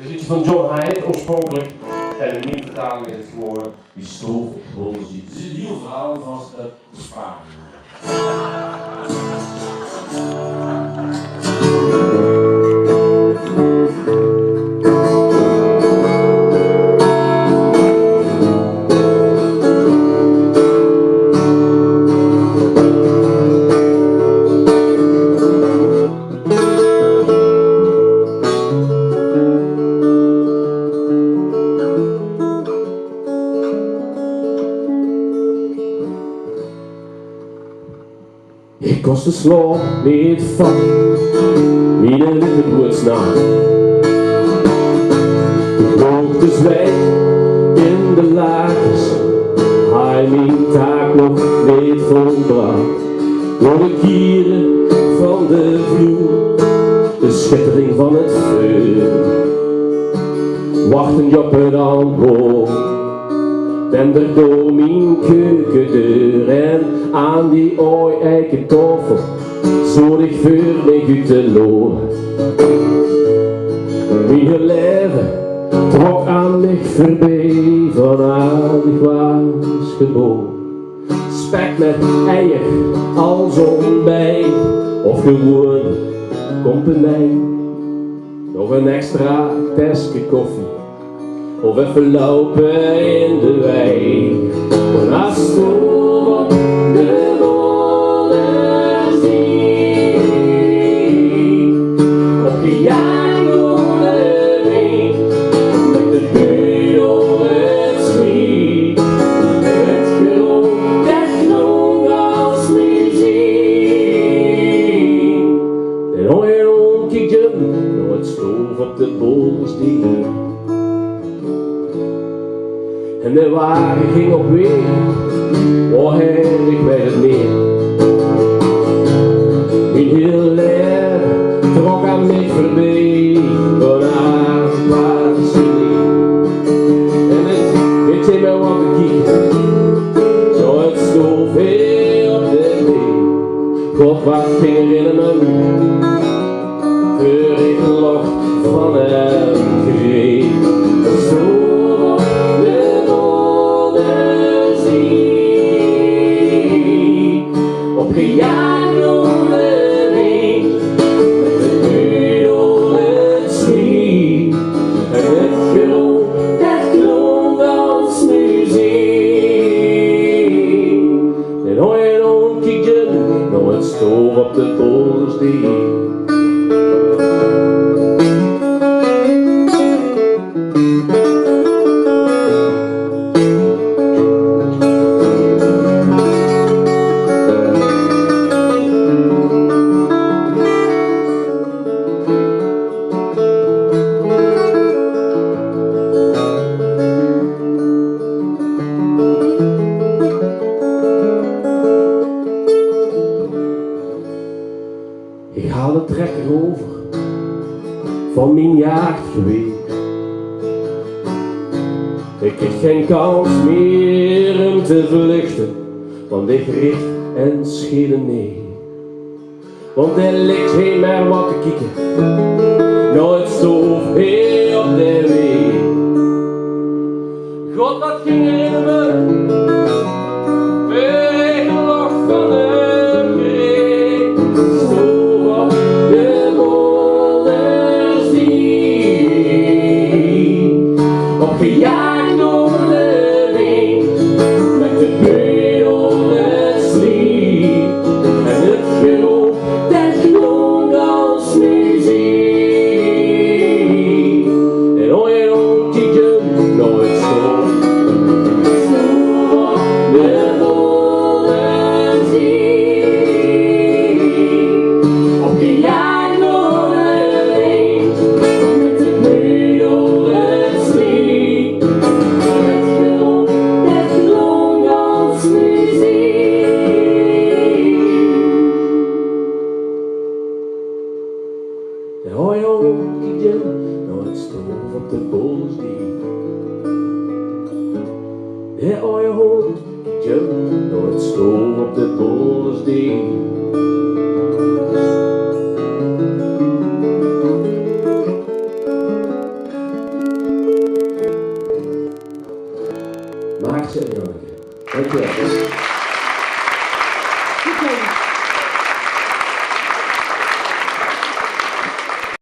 Het is iets van John Hyde oorspronkelijk. En in mijn vertaling is het geworden Die stoof op Bol ziet. Het is een nieuw verhaal van de Sparen. Ik kost de slaap niet van wie de lieve broedsnaam. Ik rook de zweet in de lakens, hij mijn taak nog niet volbracht. Door de kieren van de vloer, de schittering van het vuur, wachtend op het antwoord. Ben er door mijn keukendeur en aan die ooi-eiken tafel zorg ik voor mij uit te lopen. Mijn leven trok aan mij voorbij vanuit ik was geboren. Spek met eier als ontbijt of gewoon compagnie. Nog een extra testje koffie. Of even lopen in de wijk. Maar als het op de wolken zie, op de jacht door de wind, met de buurt op het schiet. Het geloof, dat klonk als muziek. En hoor je omkijken, door het stoof op de bolsdien. En de wagen ging op weer, oh her, ik weet het niet. Mijn heel leven trok aan mij voorbij, vanavond was het niet. En het deed mij wat te kijken, zo het stoof heel op de weg. God, wat ging er in een muur, voor ik lach van hem kreeg. Gejaagd door de wind, met de buurt op het schiet. En het geloof, dat klonk als muziek. En hoor je omkijken, nou het stoof op de bolsdien. Ik haal de trekker over van mijn jachtgeweer. Ik kreeg geen kans meer om te vluchten, want ik richt en schiet neer. Want er ligt geen meer wat te kijken, nou het stoof heel op de weg. God, wat ging er in me? Ik lach van hem kreeg. Stoof op de bolsdien, opgejaagd door de wind, met de buurt op het sliep. En het geloof, dat klonk als muziek. En hoor je omkijken, nou het stoof. Stoof op de bolsdien, opgejaagd door de wind, met de buurt op het sliep. Het geloof, dat klonk als muziek. En hoor je omkijken, nou het stoof op de bolsdien. Ja, hoor je omkijken, nou het stoof op de bolsdien. Maak ze eerlijk. Dankjewel.